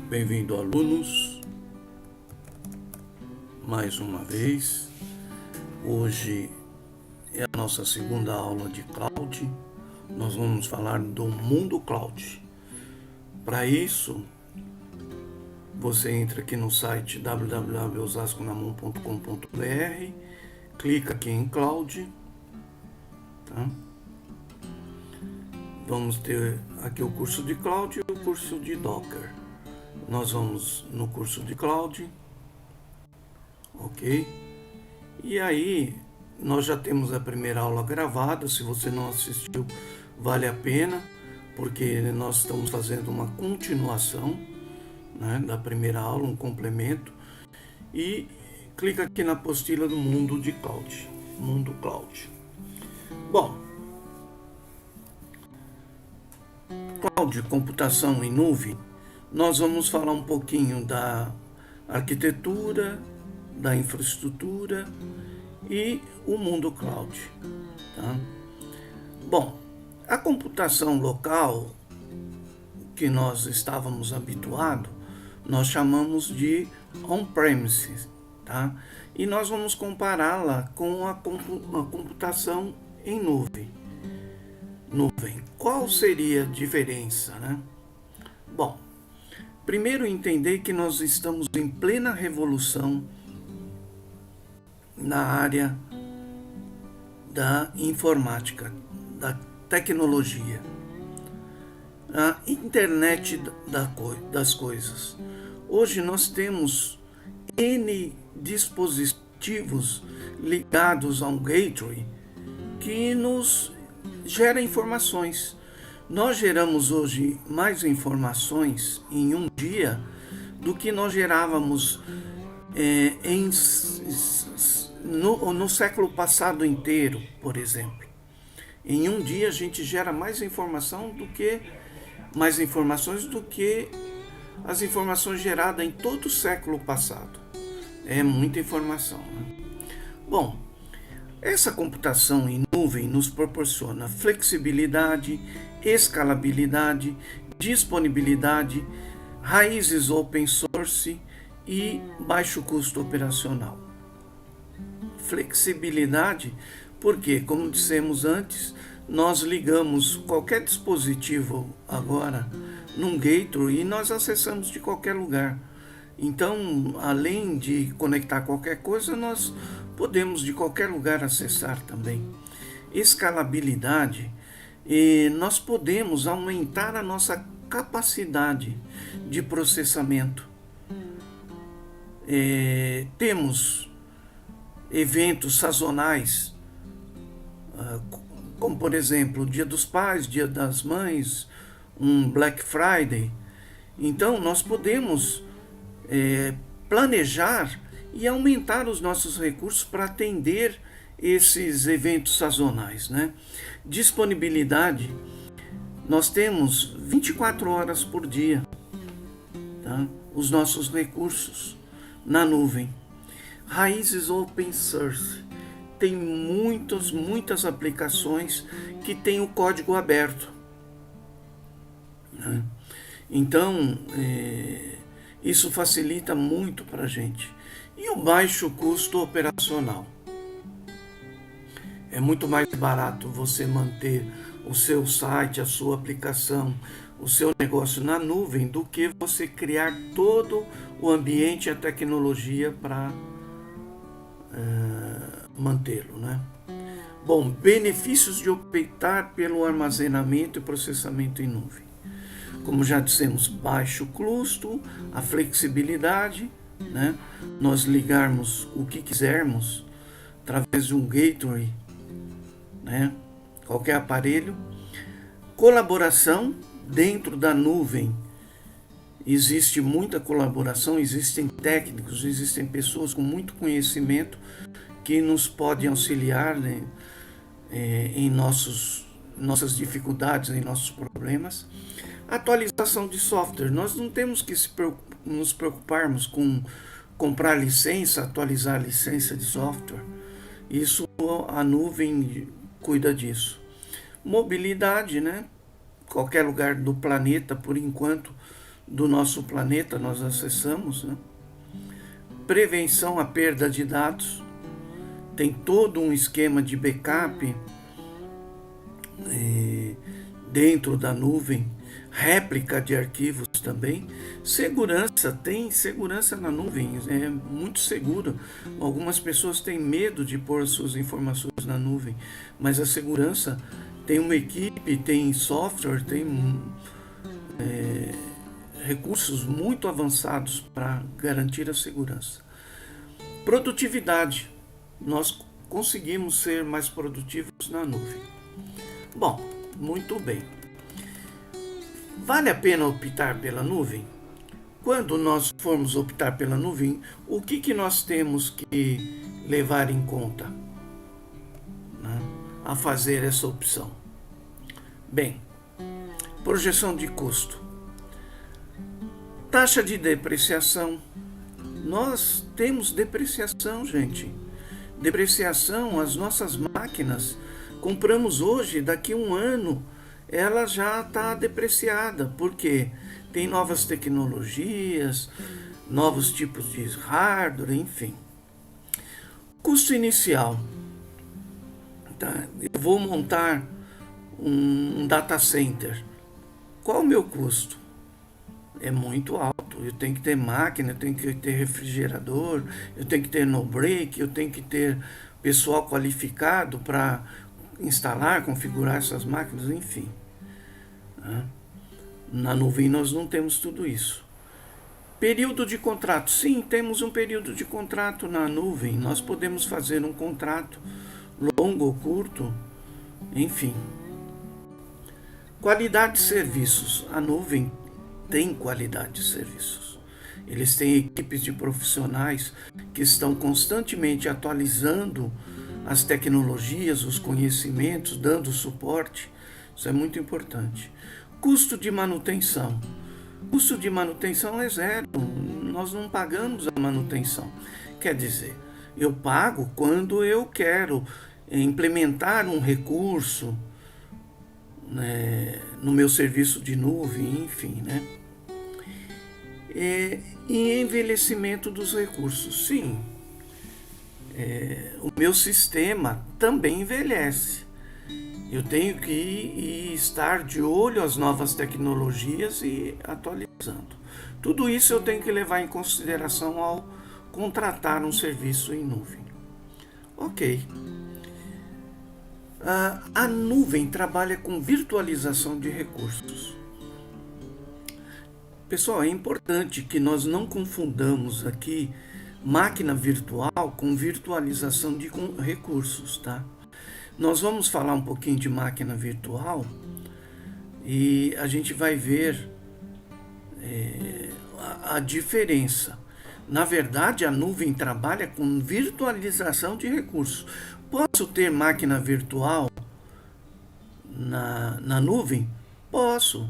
Bem-vindo, alunos, mais uma vez. Hoje é a nossa segunda aula de Cloud. Nós vamos falar do mundo Cloud. Para isso, você entra aqui no site www.osasconamon.com.br, clica aqui em Cloud, tá? Vamos ter aqui o curso de Cloud e o curso de Docker. Nós vamos no curso de Cloud, ok? E aí, nós já temos a primeira aula gravada. Se você não assistiu, vale a pena, porque nós estamos fazendo uma continuação, né, da primeira aula, um complemento. E clica aqui na apostila do mundo de Cloud, mundo Cloud. Bom, Cloud, computação em nuvem. Nós vamos falar um pouquinho da arquitetura, da infraestrutura e o mundo cloud, tá? Bom, a computação local que nós estávamos habituados, nós chamamos de on-premises, tá? E nós vamos compará-la com a computação em nuvem. Qual seria a diferença, né? Bom, primeiro, entender que nós estamos em plena revolução na área da informática, da tecnologia, a internet das coisas. Hoje nós temos N dispositivos ligados a um gateway que nos gera informações. Nós geramos hoje mais informações em um dia do que nós gerávamos no século passado inteiro, por exemplo. Em um dia a gente gera mais informações do que as informações geradas em todo o século passado. É muita informação, né? Bom, essa computação em nuvem nos proporciona flexibilidade, escalabilidade, disponibilidade, raízes open source e baixo custo operacional. Flexibilidade porque, como dissemos antes, nós ligamos qualquer dispositivo agora num gateway e nós acessamos de qualquer lugar. Então, além de conectar qualquer coisa, nós podemos de qualquer lugar acessar também. Escalabilidade, nós podemos aumentar a nossa capacidade de processamento. Temos eventos sazonais, como por exemplo, Dia dos Pais, Dia das Mães, um Black Friday. Então, nós podemos planejar e aumentar os nossos recursos para atender esses eventos sazonais, né? Disponibilidade, nós temos 24 horas por dia, tá? Os nossos recursos na nuvem. Raízes open source, tem muitas aplicações que têm o código aberto, né? Então, isso facilita muito para a gente. E o baixo custo operacional. É muito mais barato você manter o seu site, a sua aplicação, o seu negócio na nuvem do que você criar todo o ambiente e a tecnologia para mantê-lo, né? Bom, benefícios de optar pelo armazenamento e processamento em nuvem. Como já dissemos, baixo custo, a flexibilidade, né? Nós ligarmos o que quisermos através de um gateway, né? Qualquer aparelho. Colaboração dentro da nuvem. Existe muita colaboração, existem técnicos, existem pessoas com muito conhecimento que nos podem auxiliar, né, em nossas dificuldades, em nossos problemas. Atualização de software. Nós não temos que nos preocuparmos com comprar licença, atualizar a licença de software. Isso a nuvem cuida disso. Mobilidade, né? Qualquer lugar do planeta, por enquanto, do nosso planeta nós acessamos, né? Prevenção à perda de dados. Tem todo um esquema de backup dentro da nuvem, réplica de arquivos também. Segurança, tem segurança na nuvem, é muito seguro. Algumas pessoas têm medo de pôr suas informações na nuvem, mas a segurança tem uma equipe, tem software, tem recursos muito avançados para garantir a segurança. Produtividade, nós conseguimos ser mais produtivos na nuvem. Bom, muito bem. Vale a pena optar pela nuvem? Quando nós formos optar pela nuvem, o que nós temos que levar em conta, né, a fazer essa opção? Bem, projeção de custo. Taxa de depreciação. Nós temos depreciação, gente. Depreciação, as nossas máquinas, compramos hoje, daqui a um ano, ela já está depreciada, porque tem novas tecnologias, novos tipos de hardware, enfim. Custo inicial. Tá? Eu vou montar um data center. Qual o meu custo? É muito alto. Eu tenho que ter máquina, eu tenho que ter refrigerador, eu tenho que ter no-break, eu tenho que ter pessoal qualificado para instalar, configurar essas máquinas, enfim. Na nuvem nós não temos tudo isso. Período de contrato. Sim, temos um período de contrato na nuvem. Nós podemos fazer um contrato longo ou curto, enfim. Qualidade de serviços. A nuvem tem qualidade de serviços. Eles têm equipes de profissionais que estão constantemente atualizando as tecnologias, os conhecimentos, dando suporte. Isso é muito importante. Custo de manutenção. Custo de manutenção é zero. Nós não pagamos a manutenção. Quer dizer, eu pago quando eu quero implementar um recurso, né, no meu serviço de nuvem, enfim, né? E envelhecimento dos recursos. Sim, o meu sistema também envelhece. Eu tenho que estar de olho às novas tecnologias e atualizando. Tudo isso eu tenho que levar em consideração ao contratar um serviço em nuvem. Ok. A nuvem trabalha com virtualização de recursos. Pessoal, é importante que nós não confundamos aqui máquina virtual com virtualização de recursos, tá? Nós vamos falar um pouquinho de máquina virtual e a gente vai ver a diferença. Na verdade, a nuvem trabalha com virtualização de recursos. Posso ter máquina virtual na nuvem? Posso,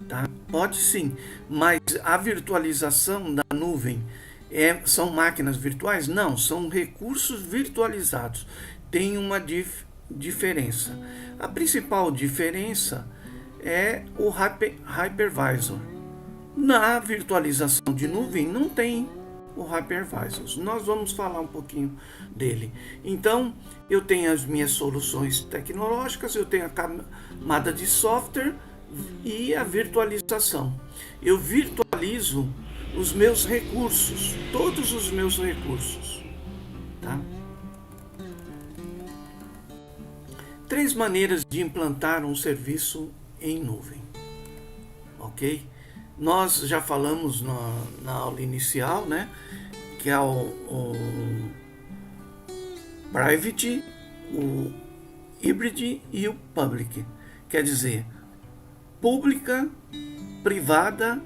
tá? Pode sim, mas a virtualização da nuvem são máquinas virtuais? Não, são recursos virtualizados. Tem uma diferença. A principal diferença é o hypervisor. Na virtualização de nuvem não tem o hypervisor. Nós vamos falar um pouquinho dele. Então, eu tenho as minhas soluções tecnológicas, eu tenho a camada de software e a virtualização. Eu virtualizo os meus recursos, todos os meus recursos, tá? 3 maneiras de implantar um serviço em nuvem, ok? Nós já falamos na aula inicial, né? Que é o private, o hybrid e o public. Quer dizer, pública, privada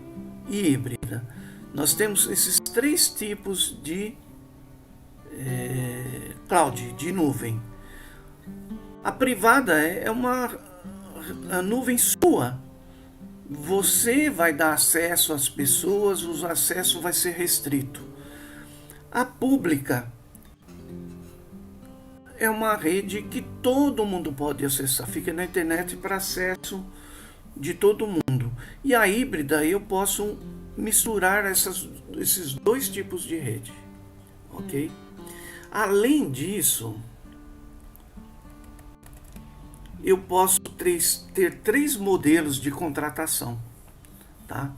e híbrida. Nós temos esses 3 tipos de cloud, de nuvem. A privada é uma nuvem sua. Você vai dar acesso às pessoas, o acesso vai ser restrito. A pública é uma rede que todo mundo pode acessar, fica na internet para acesso de todo mundo. E a híbrida eu posso misturar esses dois tipos de rede, ok? Além disso, eu posso ter três modelos de contratação, tá?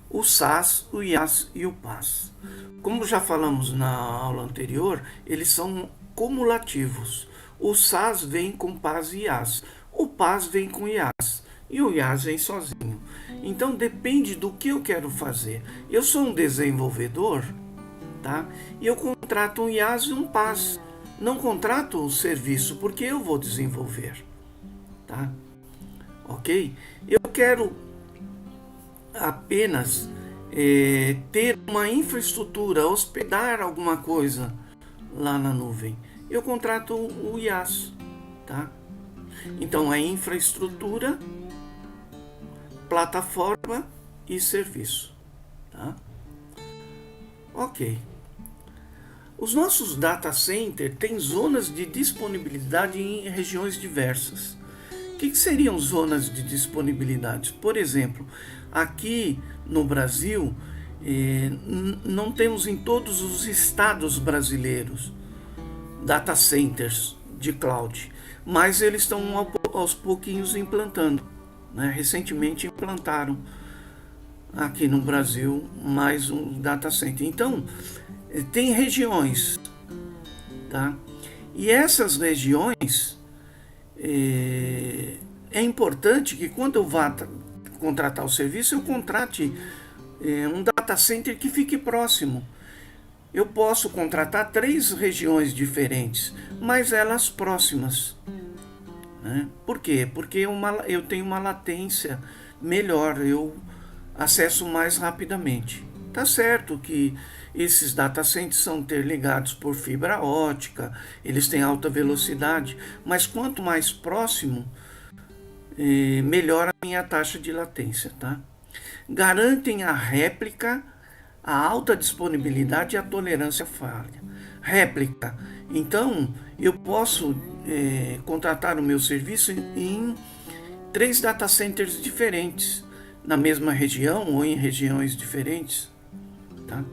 O SaaS, o IaaS e o PaaS. Como já falamos na aula anterior, eles são cumulativos. O SaaS vem com PaaS e IaaS. O PaaS vem com IaaS. E o IaaS vem sozinho. Então depende do que eu quero fazer. Eu sou um desenvolvedor, tá? E eu contrato um IaaS e um PaaS. Não contrato o serviço porque eu vou desenvolver, tá? Ok? Eu quero apenas ter uma infraestrutura, hospedar alguma coisa lá na nuvem. Eu contrato o IaaS, tá? Então é infraestrutura, plataforma e serviço, tá? Ok. Os nossos data centers têm zonas de disponibilidade em regiões diversas. O que seriam zonas de disponibilidade? Por exemplo, aqui no Brasil, não temos em todos os estados brasileiros data centers de cloud, mas eles estão aos pouquinhos implantando, né? Recentemente implantaram aqui no Brasil mais um data center. Então, tem regiões, tá? E essas regiões, é importante que quando eu vá contratar o serviço, eu contrate um data center que fique próximo. Eu posso contratar 3 regiões diferentes, mas elas próximas, né? Por quê? Porque eu tenho uma latência melhor, eu acesso mais rapidamente. Tá certo que esses data centers são interligados por fibra ótica, eles têm alta velocidade, mas quanto mais próximo, melhora a minha taxa de latência, tá? Garantem a réplica, a alta disponibilidade e a tolerância à falha. Réplica. Então, eu posso contratar o meu serviço em 3 data centers diferentes, na mesma região ou em regiões diferentes, tá?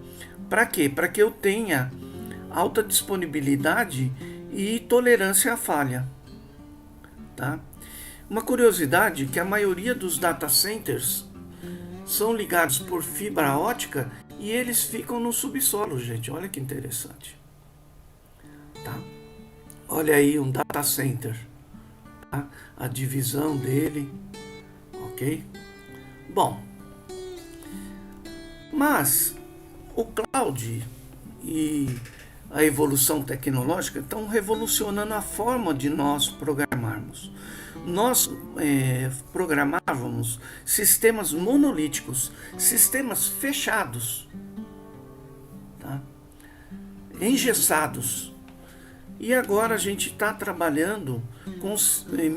Para quê? Para que eu tenha alta disponibilidade e tolerância à falha, tá? Uma curiosidade é que a maioria dos data centers são ligados por fibra ótica e eles ficam no subsolo, gente. Olha que interessante, tá? Olha aí um data center, tá? A divisão dele, ok? Bom, mas o cloud e a evolução tecnológica estão revolucionando a forma de nós programarmos. Nós programávamos sistemas monolíticos, sistemas fechados, tá? Engessados. E agora a gente está trabalhando com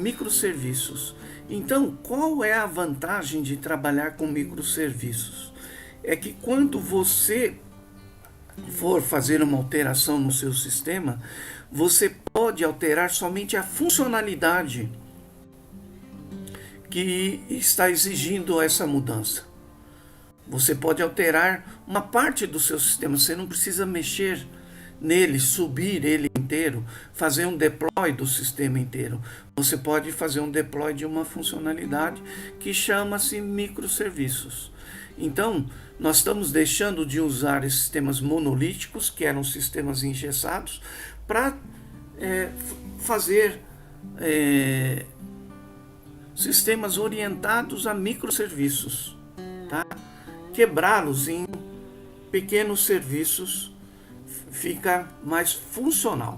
microserviços. Então, qual é a vantagem de trabalhar com microserviços? É que quando você for fazer uma alteração no seu sistema, você pode alterar somente a funcionalidade que está exigindo essa mudança. Você pode alterar uma parte do seu sistema, você não precisa mexer nele, subir ele inteiro, fazer um deploy do sistema inteiro. Você pode fazer um deploy de uma funcionalidade que chama-se microserviços. Então, nós estamos deixando de usar esses sistemas monolíticos, que eram sistemas engessados, para fazer sistemas orientados a microserviços, tá? Quebrá-los em pequenos serviços fica mais funcional.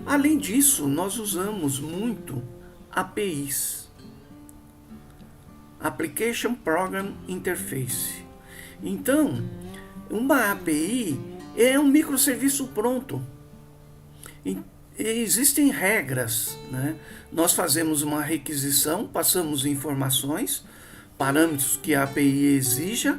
Além disso, nós usamos muito APIs, Application Program Interface. Então, uma API é um microserviço pronto. Existem regras, né? Nós fazemos uma requisição, passamos informações, parâmetros que a API exija,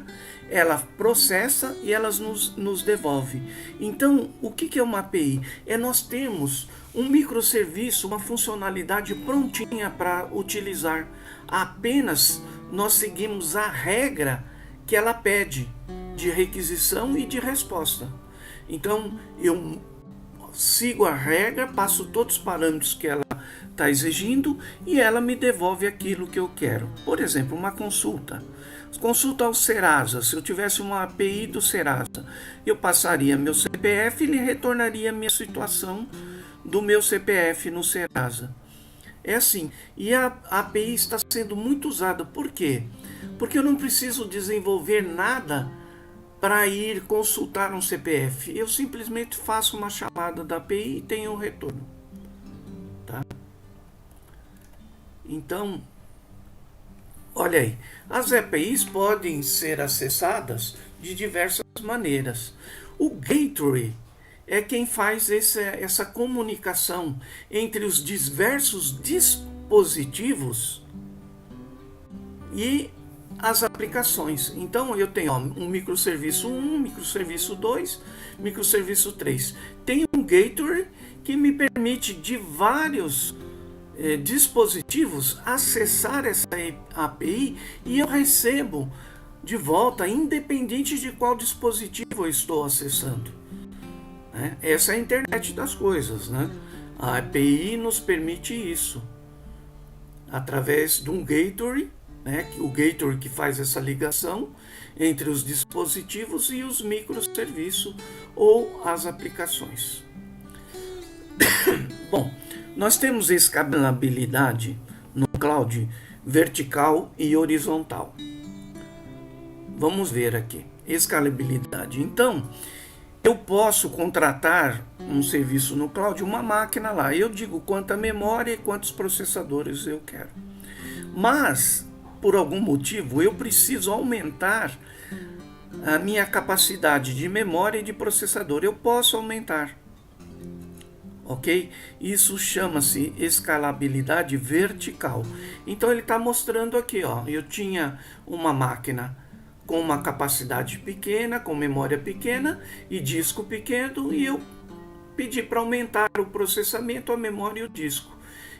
ela processa e ela nos devolve. Então, o que é uma API? É nós termos um microserviço, uma funcionalidade prontinha para utilizar. Apenas nós seguimos a regra que ela pede de requisição e de resposta. Então, eu sigo a regra, passo todos os parâmetros que ela está exigindo e ela me devolve aquilo que eu quero. Por exemplo, uma consulta. Consulta ao Serasa. Se eu tivesse uma API do Serasa, eu passaria meu CPF e ele retornaria a minha situação do meu CPF no Serasa. É assim. E a API está sendo muito usada. Por quê? Porque eu não preciso desenvolver nada para ir consultar um CPF. Eu simplesmente faço uma chamada da API e tenho um retorno. Tá? Então, olha aí, as APIs podem ser acessadas de diversas maneiras. O Gateway é quem faz essa comunicação entre os diversos dispositivos e as aplicações. Então eu tenho um microserviço 1, microserviço 2, microserviço 3. Tem um gateway que me permite de vários dispositivos acessar essa API e eu recebo de volta, independente de qual dispositivo eu estou acessando. Essa é a internet das coisas, né? A API nos permite isso através de um gateway, o gateway que faz essa ligação entre os dispositivos e os microserviços ou as aplicações. Bom, nós temos escalabilidade no cloud vertical e horizontal. Vamos ver aqui, escalabilidade. Então, eu posso contratar um serviço no cloud, uma máquina lá. Eu digo quanta memória e quantos processadores eu quero. Mas, por algum motivo, eu preciso aumentar a minha capacidade de memória e de processador. Eu posso aumentar. Ok? Isso chama-se escalabilidade vertical. Então ele está mostrando aqui, ó, eu tinha uma máquina com uma capacidade pequena, com memória pequena e disco pequeno, e eu pedi para aumentar o processamento, a memória e o disco.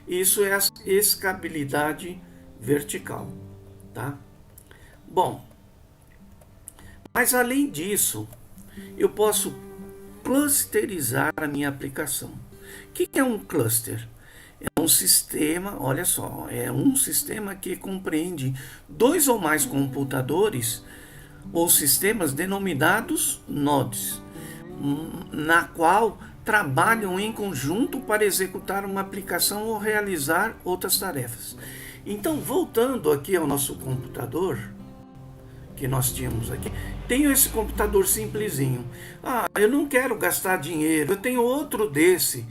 Isso é a escalabilidade vertical, tá? Bom, mas além disso, eu posso clusterizar a minha aplicação. O que é um cluster? É um sistema, olha só, é um sistema que compreende 2 ou mais computadores ou sistemas denominados nodes, na qual trabalham em conjunto para executar uma aplicação ou realizar outras tarefas. Então, voltando aqui ao nosso computador, que nós tínhamos aqui, tenho esse computador simplesinho. Eu não quero gastar dinheiro, eu tenho outro desse,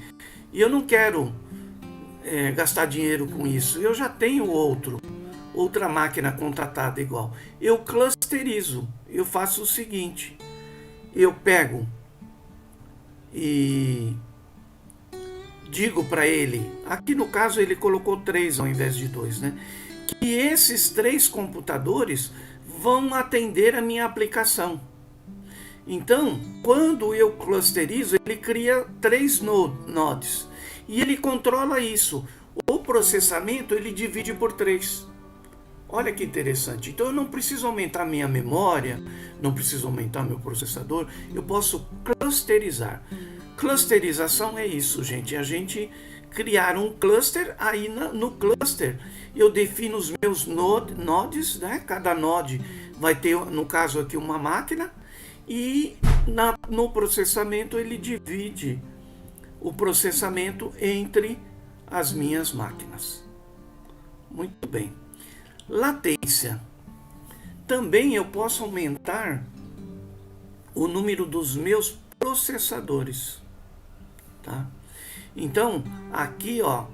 e eu não quero gastar dinheiro com isso. Eu já tenho outra máquina contratada igual. Eu clusterizo, eu faço o seguinte, eu pego e digo para ele, aqui no caso ele colocou 3 ao invés de 2, né? Que esses 3 computadores vão atender a minha aplicação. Então, quando eu clusterizo, ele cria 3 nodes e ele controla isso. O processamento ele divide por 3. Olha que interessante. Então eu não preciso aumentar minha memória, não preciso aumentar meu processador, eu posso clusterizar. Clusterização é isso, gente. A gente criar um cluster, aí no cluster eu defino os meus nodes, né? Cada node vai ter, no caso aqui, uma máquina, e no processamento ele divide o processamento entre as minhas máquinas. Muito bem. Latência. Também eu posso aumentar o número dos meus processadores, tá? Então, aqui, ó,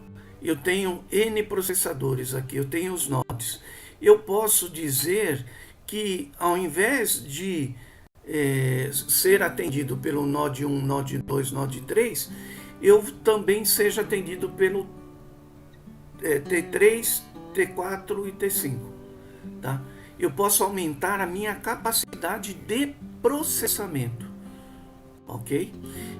eu tenho N processadores aqui, eu tenho os nodes. Eu posso dizer que ao invés de ser atendido pelo node 1, node 2, node 3, eu também seja atendido pelo T3, T4 e T5, tá? eu posso aumentar a minha capacidade de processamento, ok?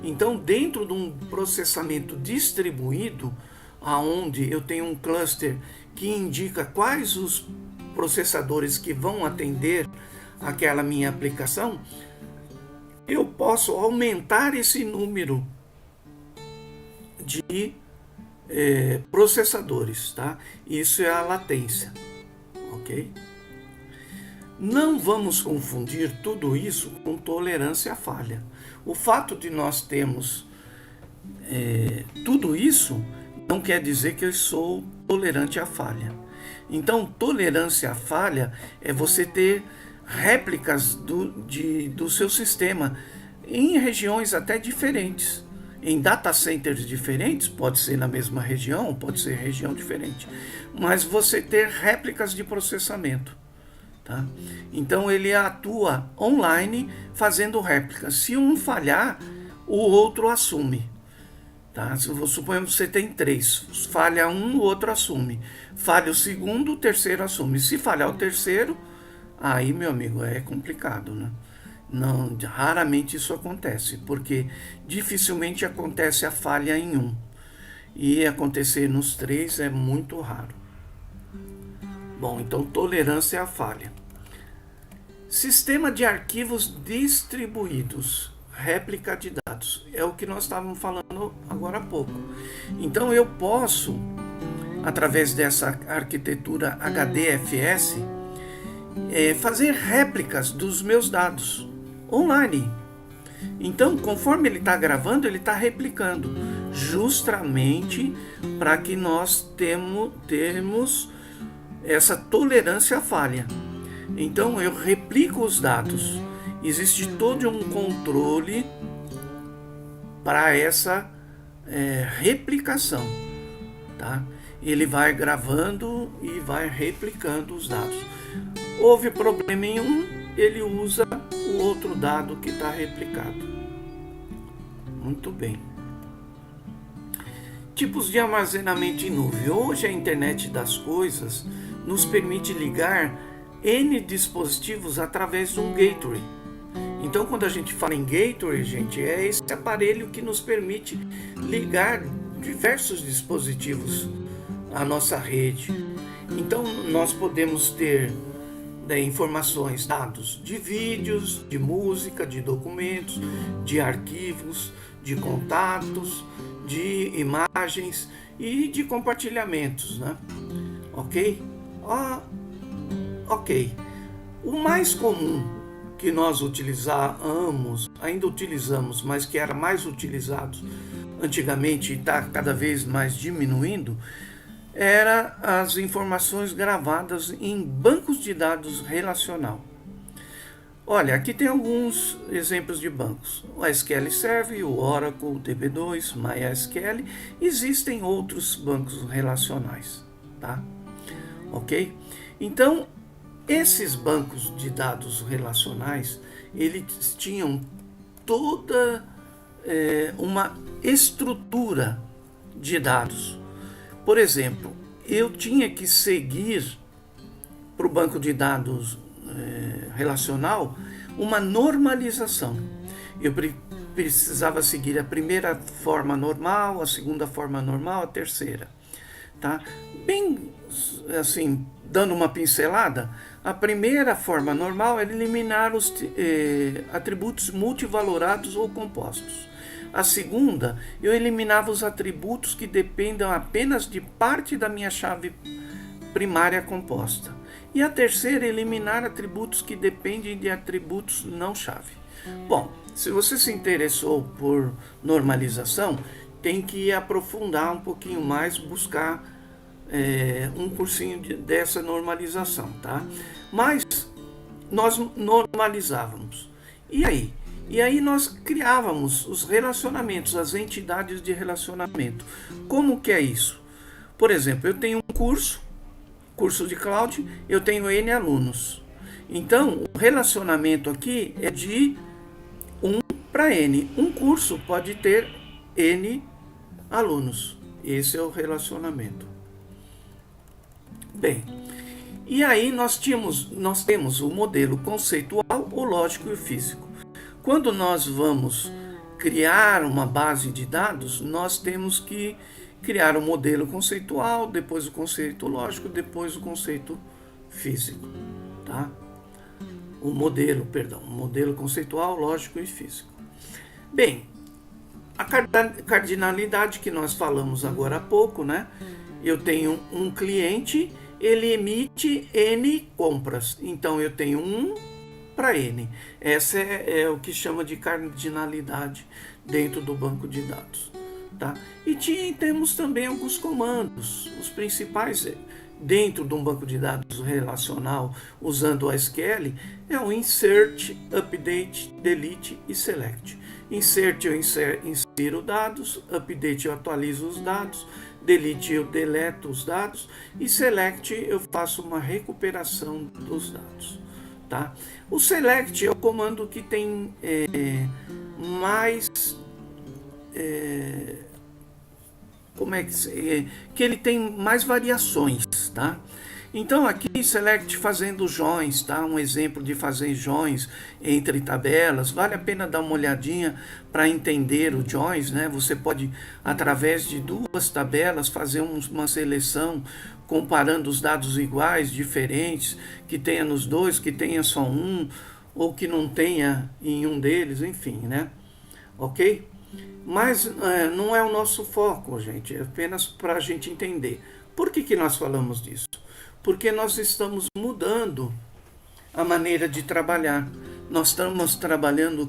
Então, dentro de um processamento distribuído, aonde eu tenho um cluster que indica quais os processadores que vão atender aquela minha aplicação, eu posso aumentar esse número de processadores, tá? Isso é a latência, ok? Não vamos confundir tudo isso com tolerância à falha. O fato de nós termos tudo isso não quer dizer que eu sou tolerante à falha. Então, tolerância à falha é você ter réplicas do seu sistema em regiões até diferentes. Em data centers diferentes, pode ser na mesma região, pode ser região diferente, mas você ter réplicas de processamento. Tá? Então ele atua online fazendo réplicas. Se um falhar, o outro assume. Tá? Suponhamos que você tem 3, falha um, o outro assume. Falha o segundo, o terceiro assume. Se falhar o terceiro, aí, meu amigo, é complicado, né? Não, raramente isso acontece, porque dificilmente acontece a falha em um. E acontecer nos 3 é muito raro. Bom, então tolerância à falha. Sistema de arquivos distribuídos, réplica de dados. É o que nós estávamos falando agora há pouco. Então eu posso, através dessa arquitetura HDFS, fazer réplicas dos meus dados online. Então, conforme ele está gravando, ele está replicando, justamente para que nós temos essa tolerância à falha. Então, eu replico os dados. Existe todo um controle para essa replicação, tá? Ele vai gravando e vai replicando os dados. Houve problema em um, ele usa o outro dado que está replicado. Muito bem. Tipos de armazenamento em nuvem. Hoje a internet das coisas nos permite ligar N dispositivos através de um gateway. Então, quando a gente fala em gateway, gente, é esse aparelho que nos permite ligar diversos dispositivos à nossa rede. Então, nós podemos ter informações, dados de vídeos, de música, de documentos, de arquivos, de contatos, de imagens e de compartilhamentos, né? Ok? Ok. O mais comum que nós ainda utilizamos, mas que era mais utilizado antigamente e está cada vez mais diminuindo, era as informações gravadas em bancos de dados relacional. Olha, aqui tem alguns exemplos de bancos. O SQL Server, o Oracle, o DB2, MySQL. Existem outros bancos relacionais, tá? Ok? Então, esses bancos de dados relacionais, eles tinham toda uma estrutura de dados. Por exemplo, eu tinha que seguir para o banco de dados relacional uma normalização. Eu precisava seguir a primeira forma normal, a segunda forma normal, a terceira. Tá? Bem assim, dando uma pincelada, a primeira forma normal é eliminar os atributos multivalorados ou compostos. A segunda, eu eliminava os atributos que dependem apenas de parte da minha chave primária composta. E a terceira, eliminar atributos que dependem de atributos não chave. Bom, se você se interessou por normalização, tem que aprofundar um pouquinho mais, buscar um cursinho dessa normalização, tá? Mas nós normalizávamos. E aí? E aí nós criávamos os relacionamentos, as entidades de relacionamento. Como que é isso? Por exemplo, eu tenho um curso de cloud, eu tenho N alunos. Então, o relacionamento aqui é de 1 para N. Um curso pode ter N alunos. Esse é o relacionamento. Bem, E aí nós temos o modelo conceitual, o lógico e o físico. Quando nós vamos criar uma base de dados, nós temos que criar um modelo conceitual, depois o conceito lógico, depois o conceito físico, tá? O modelo conceitual, lógico e físico. Bem, a cardinalidade que nós falamos agora há pouco, né? Eu tenho um cliente, ele emite N compras, então eu tenho 1 para N. Essa é o que chama de cardinalidade dentro do banco de dados. Tá? E temos também alguns comandos, os principais dentro de um banco de dados relacional usando o SQL é o insert, update, delete e select. Insert eu insiro dados, update eu atualizo os dados, delete eu deleto os dados e select eu faço uma recuperação dos dados. Tá? O select é o comando que tem mais que ele tem mais variações, tá? Então aqui select fazendo joins, tá? Um exemplo de fazer joins entre tabelas, vale a pena dar uma olhadinha para entender o joins, né? Você pode através de 2 tabelas fazer uma seleção comparando os dados iguais, diferentes, que tenha nos 2, que tenha só um ou que não tenha em um deles, enfim, né? Ok? Mas não é o nosso foco, gente, é apenas para a gente entender. Por que nós falamos disso? Porque nós estamos mudando a maneira de trabalhar. Nós estamos trabalhando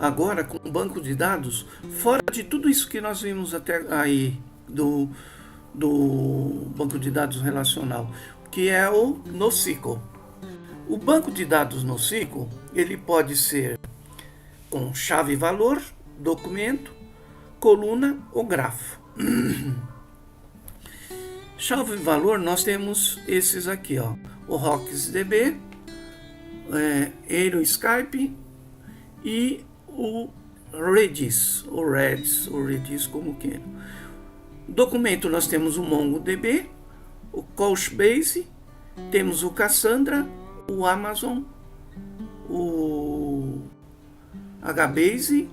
agora com um banco de dados fora de tudo isso que nós vimos até aí do banco de dados relacional, que é o NoSQL. O banco de dados NoSQL, ele pode ser com chave-valor, documento, coluna ou grafo. Chave-valor, nós temos esses aqui, ó, o RocksDB, Aeroscape e o Redis, como queiram. Documento, nós temos o MongoDB, o Couchbase, temos o Cassandra, o Amazon, o HBase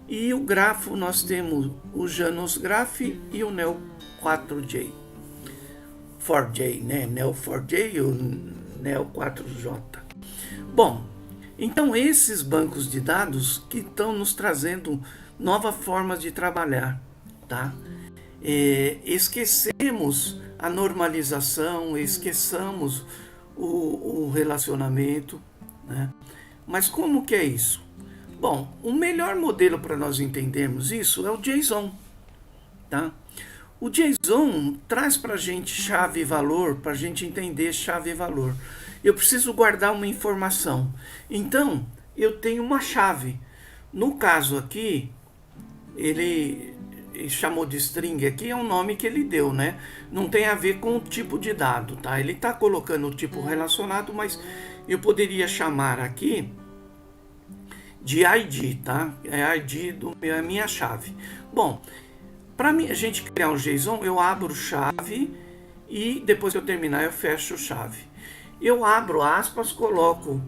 e o grafo nós temos o JanosGraph e o Neo4j. 4J, né? Neo4j e o Neo4j. Bom, então esses bancos de dados que estão nos trazendo novas formas de trabalhar, tá? Esquecemos a normalização, esqueçamos o relacionamento, né? Mas como que é isso? Bom, o melhor modelo para nós entendermos isso é o JSON, tá? O JSON traz para a gente chave e valor, para a gente entender chave e valor. Eu preciso guardar uma informação, então eu tenho uma chave. No caso aqui, ele chamou de string aqui, é um nome que ele deu, né? Não tem a ver com o tipo de dado, tá? Ele está colocando o tipo relacionado, mas eu poderia chamar aqui de ID, tá? É ID é a minha chave. Bom, para a gente criar um JSON, eu abro chave e depois que eu terminar eu fecho chave. Eu abro aspas, coloco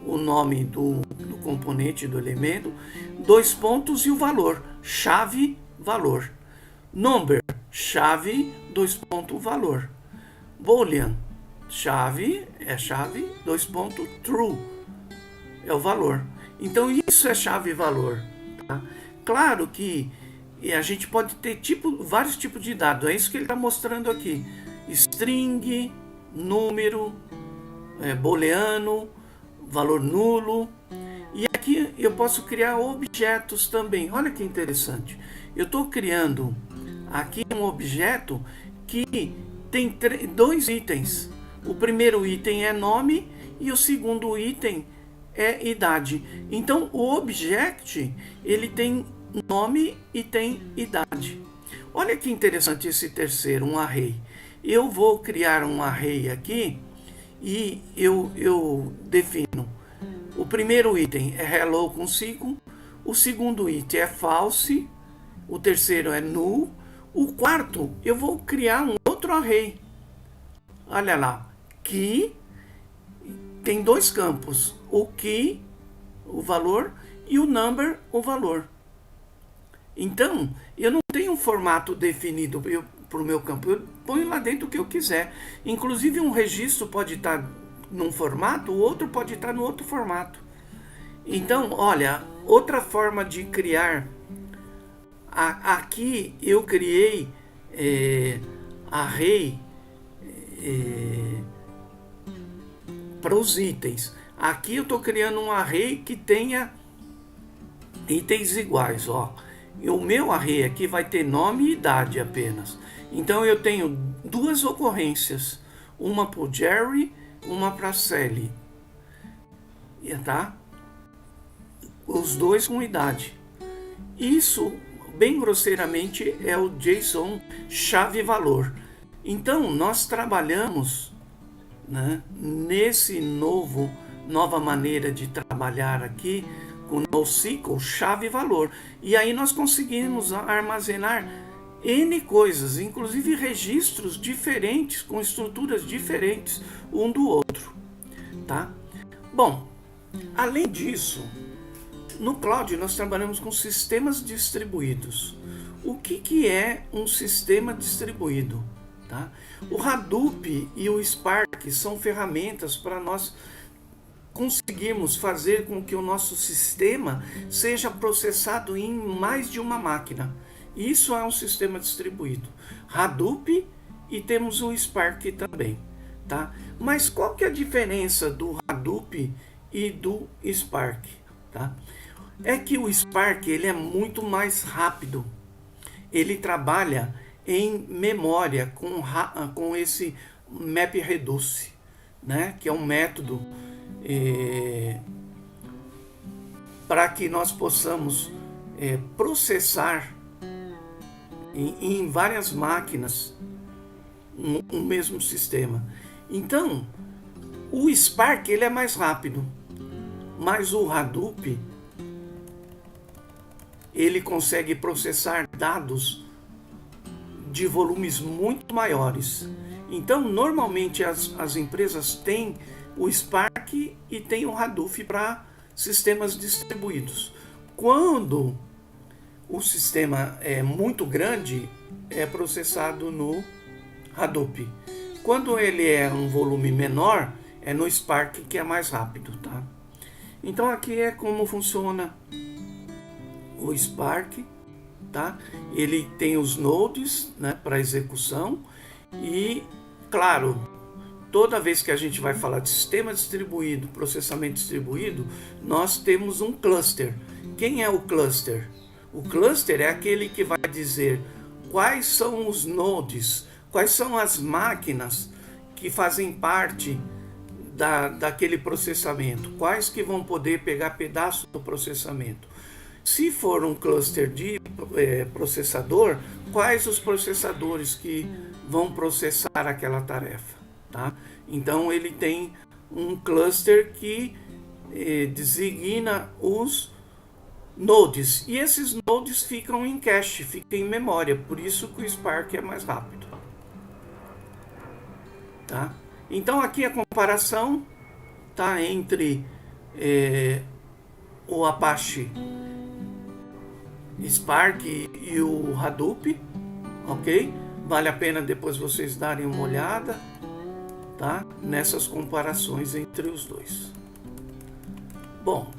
o nome do componente, do elemento, 2 pontos e o valor, chave, valor. Number, chave, 2 pontos, valor. Boolean, chave, 2 pontos, true, é o valor. Então isso é chave e valor, tá? Claro que a gente pode ter vários tipos de dados, é isso que ele está mostrando aqui. String, número, booleano, valor nulo. E aqui eu posso criar objetos também. Olha que interessante. Eu estou criando aqui um objeto que tem 2 itens. O primeiro item é nome e o segundo item é idade. Então o object ele tem nome e tem idade. Olha que interessante esse terceiro, um array. Eu vou criar um array aqui e eu defino. O primeiro item é hello com 5, o segundo item é false, o terceiro é null, o quarto eu vou criar um outro array. Olha lá, key tem dois campos, o key, o valor, e o number, o valor. Então, eu não tenho um formato definido para o meu campo, eu ponho lá dentro o que eu quiser. Inclusive, um registro pode estar num formato, o outro pode estar no outro formato. Então, olha, outra forma de criar. Aqui eu criei array para os itens. Aqui eu estou criando um array que tenha itens iguais, ó. E o meu array aqui vai ter nome e idade apenas. Então eu tenho duas ocorrências, uma para o Jerry, uma para a Sally, tá? Os dois com idade. Isso, bem grosseiramente, é o JSON chave-valor. Então nós trabalhamos, né, nesse nova maneira de trabalhar aqui com o NoSQL chave-valor. E aí nós conseguimos armazenar N coisas, inclusive registros diferentes, com estruturas diferentes um do outro, tá? Bom, além disso, no Cloud nós trabalhamos com sistemas distribuídos. O que é um sistema distribuído? Tá? O Hadoop e o Spark são ferramentas para nós conseguirmos fazer com que o nosso sistema seja processado em mais de uma máquina. Isso é um sistema distribuído. Hadoop, e temos o Spark também. Tá? Mas qual que é a diferença do Hadoop e do Spark? Tá? É que o Spark ele é muito mais rápido. Ele trabalha em memória com esse MapReduce, né? Que é um método para que nós possamos processar em várias máquinas um mesmo sistema. Então, o Spark ele é mais rápido, mas o Hadoop ele consegue processar dados de volumes muito maiores. Então, normalmente as empresas têm o Spark e têm o Hadoop para sistemas distribuídos. Quando o sistema é muito grande, é processado no Hadoop. Quando ele é um volume menor, é no Spark que é mais rápido, tá? Então aqui é como funciona o Spark, tá? Ele tem os nodes, né, para execução e, claro, toda vez que a gente vai falar de sistema distribuído, processamento distribuído, nós temos um cluster. Quem é o cluster? O cluster é aquele que vai dizer quais são os nodes, quais são as máquinas que fazem parte daquele processamento, quais que vão poder pegar pedaço do processamento. Se for um cluster de processador, quais os processadores que vão processar aquela tarefa, tá? Então ele tem um cluster que designa os nodes, e esses nodes ficam em cache, ficam em memória, por isso que o Spark é mais rápido, tá? Então aqui a comparação tá entre o Apache Spark e o Hadoop, ok? Vale a pena depois vocês darem uma olhada, tá? Nessas comparações entre os dois. Bom,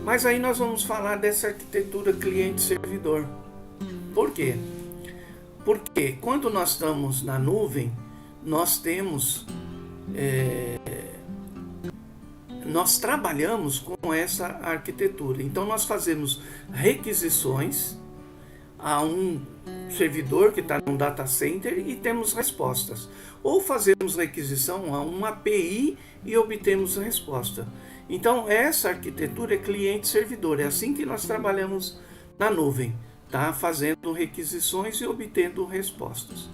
mas aí nós vamos falar dessa arquitetura cliente-servidor. Por quê? Porque quando nós estamos na nuvem, nós temos nós trabalhamos com essa arquitetura. Então nós fazemos requisições a um servidor que está num data center e temos respostas. Ou fazemos requisição a uma API e obtemos a resposta. Então essa arquitetura é cliente-servidor. É assim que nós trabalhamos na nuvem, tá? Fazendo requisições e obtendo respostas.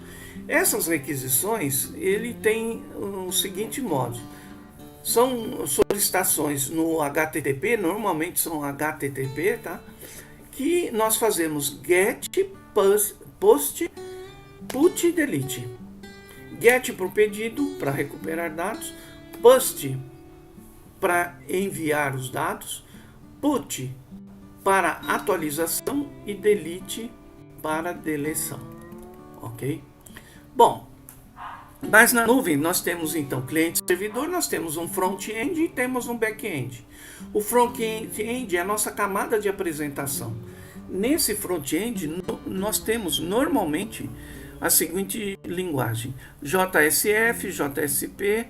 Essas requisições, ele tem o seguinte modo. São solicitações no HTTP, normalmente são HTTP, tá? Que nós fazemos get, post, put e delete. get para o pedido, para recuperar dados, post para enviar os dados, put para atualização e delete para deleção, ok? Bom, mas na nuvem nós temos então cliente-servidor, nós temos um front-end e temos um back-end. O front-end é a nossa camada de apresentação. Nesse front-end nós temos normalmente a seguinte linguagem: JSF, JSP,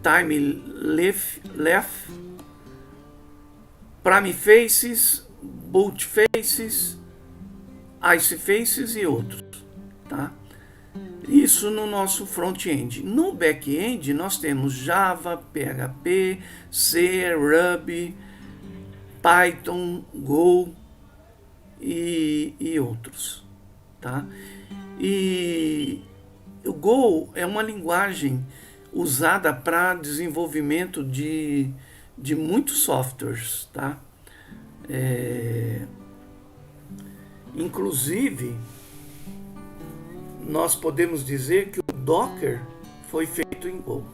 Time-Left, Prime-Faces, Boot-Faces, Ice-Faces e outros, tá? Isso no nosso front-end. No back-end nós temos Java, PHP, C, Ruby, Python, Go e outros, tá? E o Go é uma linguagem usada para desenvolvimento de muitos softwares, tá? Inclusive, nós podemos dizer que o Docker foi feito em Go.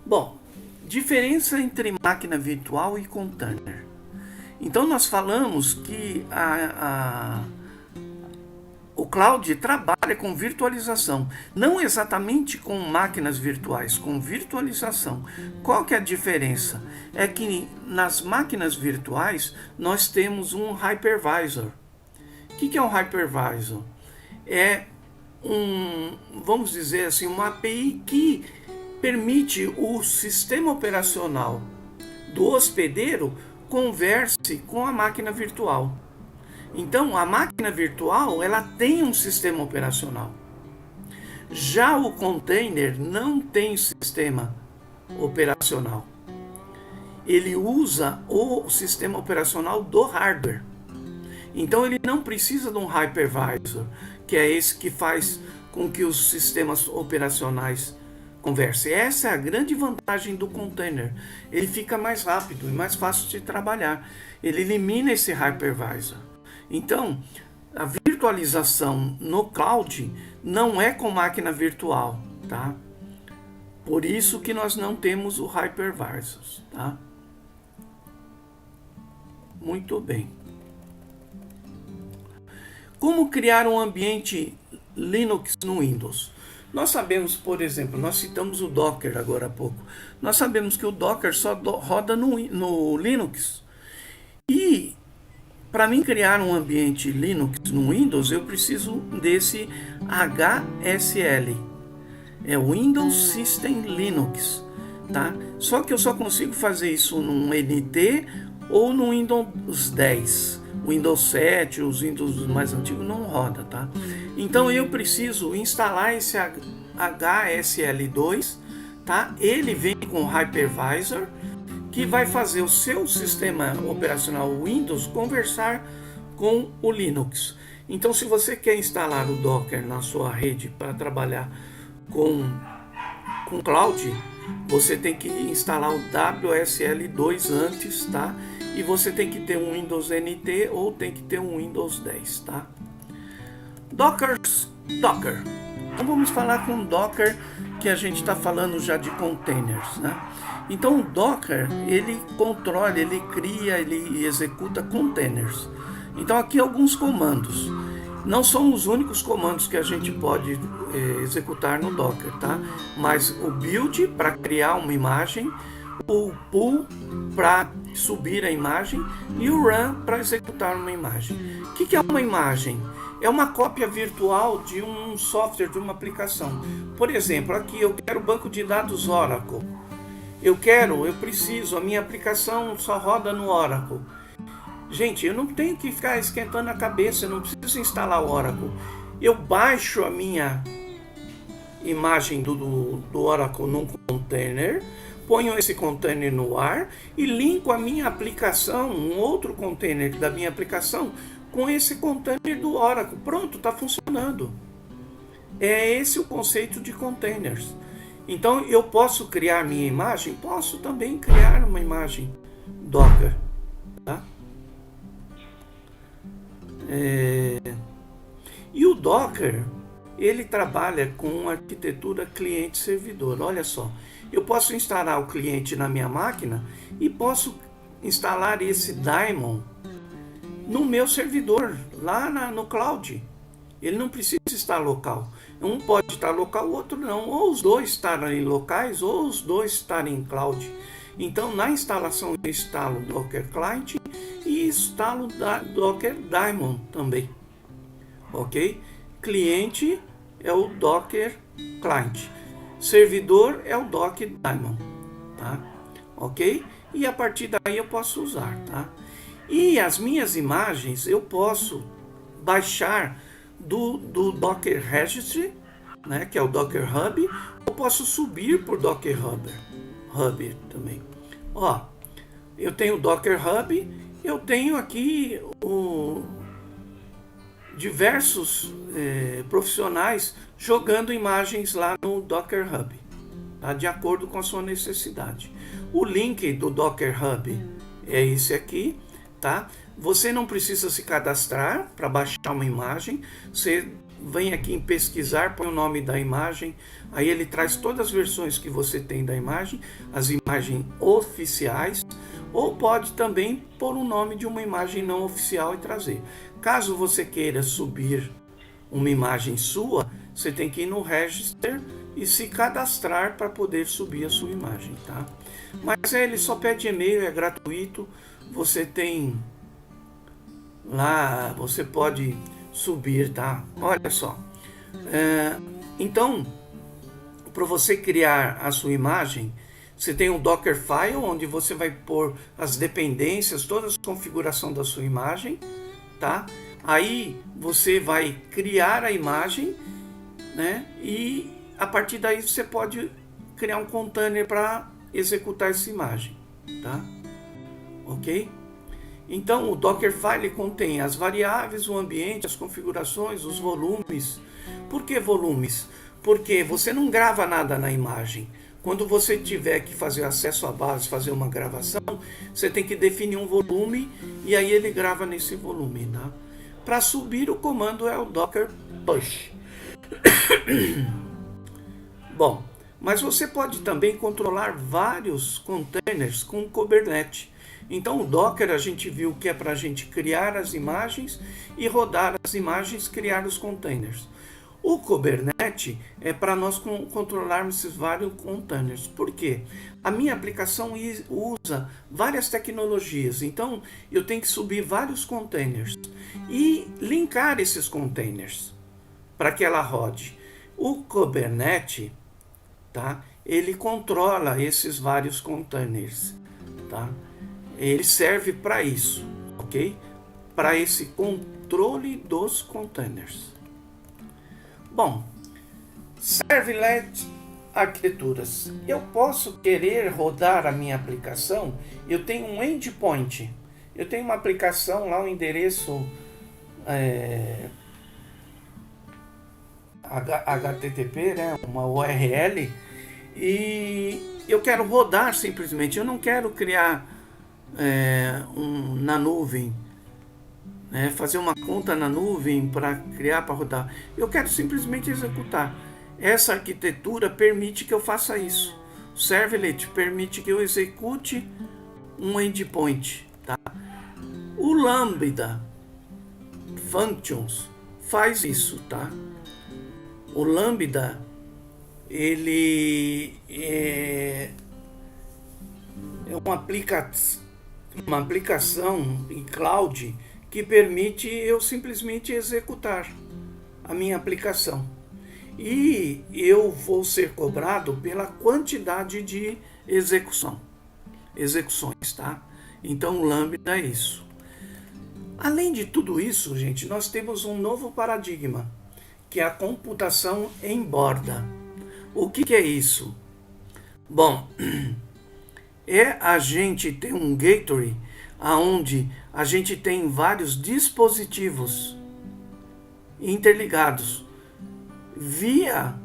Bom, diferença entre máquina virtual e container. Então nós falamos que o cloud trabalha com virtualização, não exatamente com máquinas virtuais, com virtualização. Qual que é a diferença? É que nas máquinas virtuais nós temos um hypervisor. O que é um hypervisor? É vamos dizer assim, uma API que permite o sistema operacional do hospedeiro converse com a máquina virtual. Então, a máquina virtual, ela tem um sistema operacional. Já o container não tem sistema operacional. Ele usa o sistema operacional do hardware. Então, ele não precisa de um hypervisor, que é esse que faz com que os sistemas operacionais conversem. Essa é a grande vantagem do container. Ele fica mais rápido e mais fácil de trabalhar. Ele elimina esse hypervisor. Então, a virtualização no cloud não é com máquina virtual, tá? Por isso que nós não temos o hypervisor, tá? Muito bem. Como criar um ambiente Linux no Windows? Nós sabemos, por exemplo, nós citamos o Docker agora há pouco. Nós sabemos que o Docker só roda no Linux. E para mim criar um ambiente Linux no Windows, eu preciso desse HSL. É Windows System Linux, tá? Só que eu só consigo fazer isso num NT ou no Windows 10. Windows 7, os Windows mais antigos não roda, tá? Então eu preciso instalar esse HSL2, tá? Ele vem com hypervisor, que vai fazer o seu sistema operacional Windows conversar com o Linux. Então, se você quer instalar o Docker na sua rede para trabalhar com cloud, você tem que instalar o WSL2 antes, tá? E você tem que ter um Windows NT ou tem que ter um Windows 10, tá? Docker. Então vamos falar com o Docker, que a gente está falando já de containers, né? Então o Docker, ele controla, ele cria, ele executa containers. Então aqui alguns comandos. Não são os únicos comandos que a gente pode executar no Docker, tá? Mas o build para criar uma imagem, o pull para subir a imagem e o run para executar uma imagem. O que é uma imagem? É uma cópia virtual de um software, de uma aplicação. Por exemplo, aqui eu quero banco de dados Oracle. Eu preciso, a minha aplicação só roda no Oracle. Gente, eu não tenho que ficar esquentando a cabeça, eu não preciso instalar o Oracle. Eu baixo a minha imagem do Oracle num container, ponho esse container no ar e linko a minha aplicação, um outro container da minha aplicação, com esse container do Oracle. Pronto, está funcionando. É esse o conceito de containers. Então eu posso criar minha imagem? Posso também criar uma imagem Docker, tá? E o Docker, ele trabalha com arquitetura cliente-servidor. Olha só, eu posso instalar o cliente na minha máquina e posso instalar esse daemon no meu servidor, lá no cloud. Ele não precisa estar local. Um pode estar local, o outro não. Ou os dois estarem locais, ou os dois estarem em cloud. Então, na instalação, eu instalo o Docker Client e instalo o Docker Daemon também. Ok? Cliente é o Docker Client. Servidor é o Docker Daemon. Tá? Ok? E a partir daí eu posso usar. Tá? E as minhas imagens eu posso baixar do Docker Registry, né, que é o Docker Hub, eu posso subir por Docker Hub também. Ó, eu tenho o Docker Hub, eu tenho aqui diversos profissionais jogando imagens lá no Docker Hub, tá, de acordo com a sua necessidade. O link do Docker Hub é esse aqui, tá? Você não precisa se cadastrar para baixar uma imagem. Você vem aqui em pesquisar, põe o nome da imagem, aí ele traz todas as versões que você tem da imagem, as imagens oficiais, ou pode também pôr o nome de uma imagem não oficial e trazer. Caso você queira subir uma imagem sua, você tem que ir no Register e se cadastrar para poder subir a sua imagem, tá? Mas ele só pede e-mail, é gratuito, você tem lá, você pode subir, tá? Olha só. Então, para você criar a sua imagem, você tem um Dockerfile, onde você vai pôr as dependências, toda a configuração da sua imagem, tá? Aí você vai criar a imagem, né? E a partir daí você pode criar um container para executar essa imagem, tá? Ok? Então, o Dockerfile contém as variáveis, o ambiente, as configurações, os volumes. Por que volumes? Porque você não grava nada na imagem. Quando você tiver que fazer acesso à base, fazer uma gravação, você tem que definir um volume e aí ele grava nesse volume, tá? Para subir, o comando é o Docker Push. Bom, mas você pode também controlar vários containers com Kubernetes. Então o Docker a gente viu que é para a gente criar as imagens e rodar as imagens, criar os containers. O Kubernetes é para nós controlarmos esses vários containers. Por quê? A minha aplicação usa várias tecnologias, então eu tenho que subir vários containers e linkar esses containers para que ela rode. O Kubernetes, tá? Ele controla esses vários containers, tá? Ele serve para isso, ok? Para esse controle dos containers. Bom, Servlet arquiteturas. Eu posso querer rodar a minha aplicação. Eu tenho um endpoint. Eu tenho uma aplicação lá, um endereço HTTP, né? Uma URL. E eu quero rodar simplesmente. Eu não quero criar na nuvem, né, fazer uma conta na nuvem para criar, para rodar. Eu quero simplesmente executar. Essa arquitetura permite que eu faça isso. O Servlet permite que eu execute um endpoint, tá? O Lambda Functions faz isso, tá? O Lambda, ele é uma aplicação em cloud que permite eu simplesmente executar a minha aplicação. E eu vou ser cobrado pela quantidade de execuções, tá? Então o Lambda é isso. Além de tudo isso, gente, nós temos um novo paradigma, que é a computação em borda. O que é isso? Bom, a gente ter um gateway onde a gente tem vários dispositivos interligados via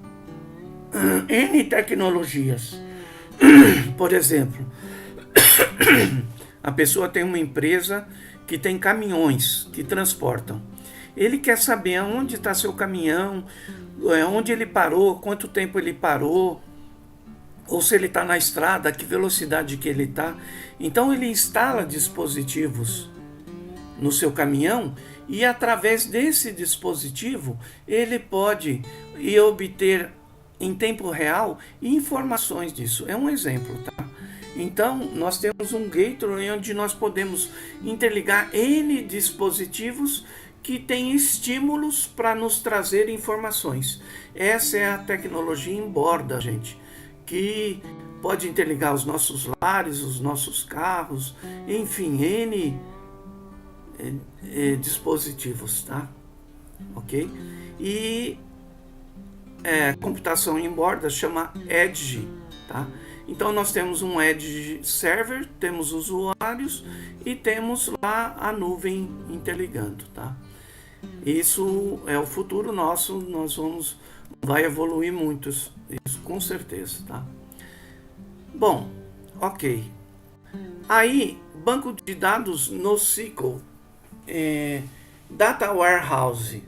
N tecnologias. Por exemplo, a pessoa tem uma empresa que tem caminhões que transportam. Ele quer saber onde está seu caminhão, onde ele parou, quanto tempo ele parou, ou se ele está na estrada, que velocidade que ele está. Então ele instala dispositivos no seu caminhão e através desse dispositivo ele pode obter em tempo real informações disso. É um exemplo, tá? Então nós temos um gateway onde nós podemos interligar N dispositivos que têm estímulos para nos trazer informações. Essa é a tecnologia em borda, gente, que pode interligar os nossos lares, os nossos carros, enfim, N dispositivos, tá? Ok? E computação em borda chama Edge, tá? Então nós temos um Edge Server, temos usuários e temos lá a nuvem interligando, tá? Isso é o futuro nosso, vai evoluir muito, isso com certeza, tá? Bom, ok. Aí, banco de dados NoSQL, Data Warehouse.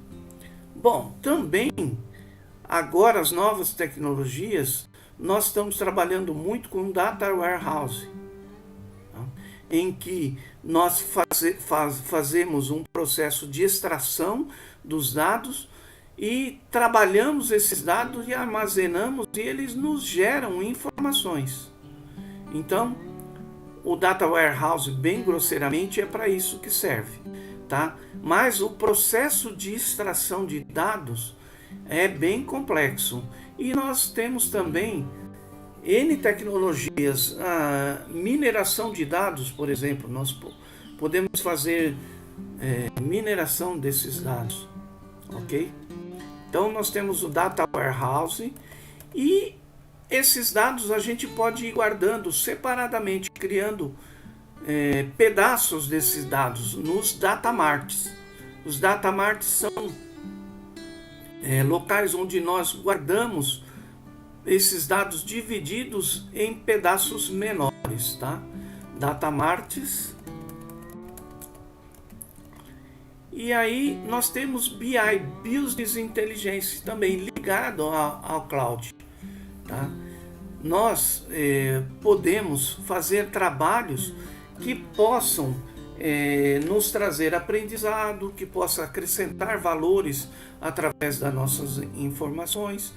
Bom, também, agora as novas tecnologias, nós estamos trabalhando muito com Data Warehouse, tá? Em que nós fazemos um processo de extração dos dados e trabalhamos esses dados e armazenamos e eles nos geram informações. Então, o Data Warehouse, bem grosseiramente, é para isso que serve, tá? Mas o processo de extração de dados é bem complexo. E nós temos também N tecnologias, a mineração de dados, por exemplo, nós podemos fazer mineração desses dados, ok? Então nós temos o Data Warehouse e esses dados a gente pode ir guardando separadamente, criando pedaços desses dados nos datamarts. Os datamarts são locais onde nós guardamos esses dados divididos em pedaços menores, tá? Datamarts. E aí nós temos BI, Business Intelligence, também ligado ao cloud, tá? Nós podemos fazer trabalhos que possam nos trazer aprendizado, que possa acrescentar valores através das nossas informações,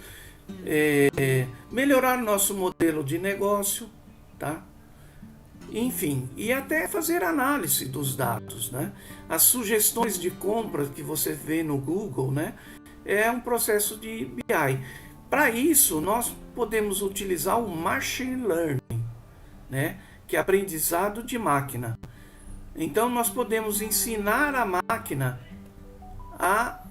melhorar nosso modelo de negócio, tá? Enfim, e até fazer análise dos dados, né? As sugestões de compra que você vê no Google, né? É um processo de BI. Para isso, nós podemos utilizar o Machine Learning, né? Que é aprendizado de máquina. Então, nós podemos ensinar a máquina a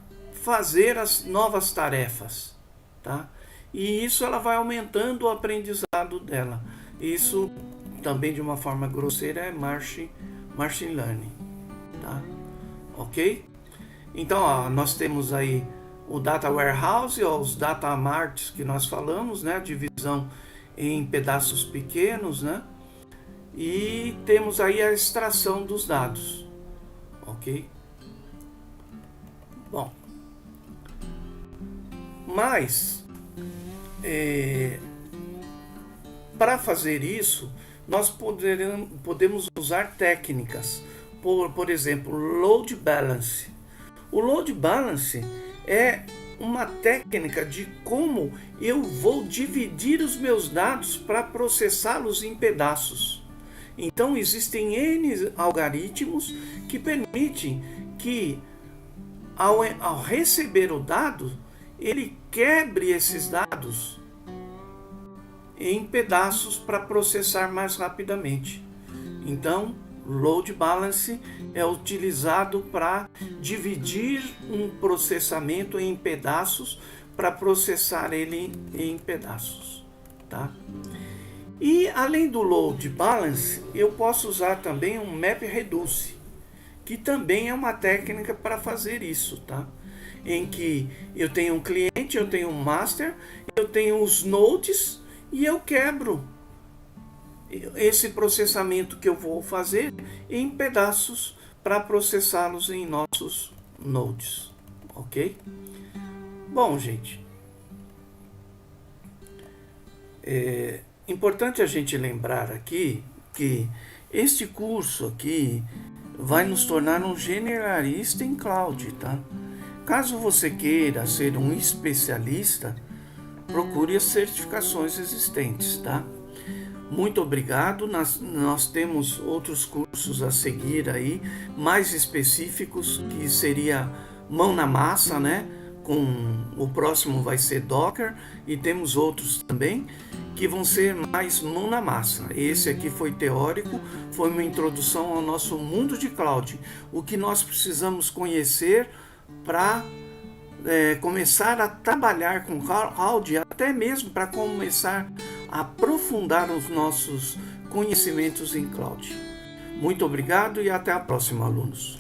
fazer as novas tarefas, tá? E isso ela vai aumentando o aprendizado dela. Isso também de uma forma grosseira é Machine Learning, tá? Ok? Então, ó, nós temos aí o Data Warehouse, ó, os Data Marts que nós falamos, né? Divisão em pedaços pequenos, né? E temos aí a extração dos dados, ok? Bom, mas para fazer isso, nós podemos usar técnicas, por exemplo, Load Balance. O Load Balance é uma técnica de como eu vou dividir os meus dados para processá-los em pedaços. Então existem N algoritmos que permitem que ao receber o dado, ele quebre esses dados em pedaços para processar mais rapidamente. Então, Load Balance é utilizado para dividir um processamento em pedaços para processar ele em pedaços, tá? E além do Load Balance, eu posso usar também um MapReduce, que também é uma técnica para fazer isso, tá? Em que eu tenho um cliente, eu tenho um master, eu tenho os nodes e eu quebro esse processamento que eu vou fazer em pedaços para processá-los em nossos nodes, ok? Bom, gente, é importante a gente lembrar aqui que este curso aqui vai nos tornar um generalista em cloud, tá? Caso você queira ser um especialista, procure as certificações existentes, tá? Muito obrigado. Nós temos outros cursos a seguir aí, mais específicos, que seria mão na massa, né? O próximo vai ser Docker, e temos outros também que vão ser mais mão na massa. Esse aqui foi teórico, foi uma introdução ao nosso mundo de cloud, o que nós precisamos conhecer para começar a trabalhar com cloud, até mesmo para começar a aprofundar os nossos conhecimentos em cloud. Muito obrigado e até a próxima, alunos.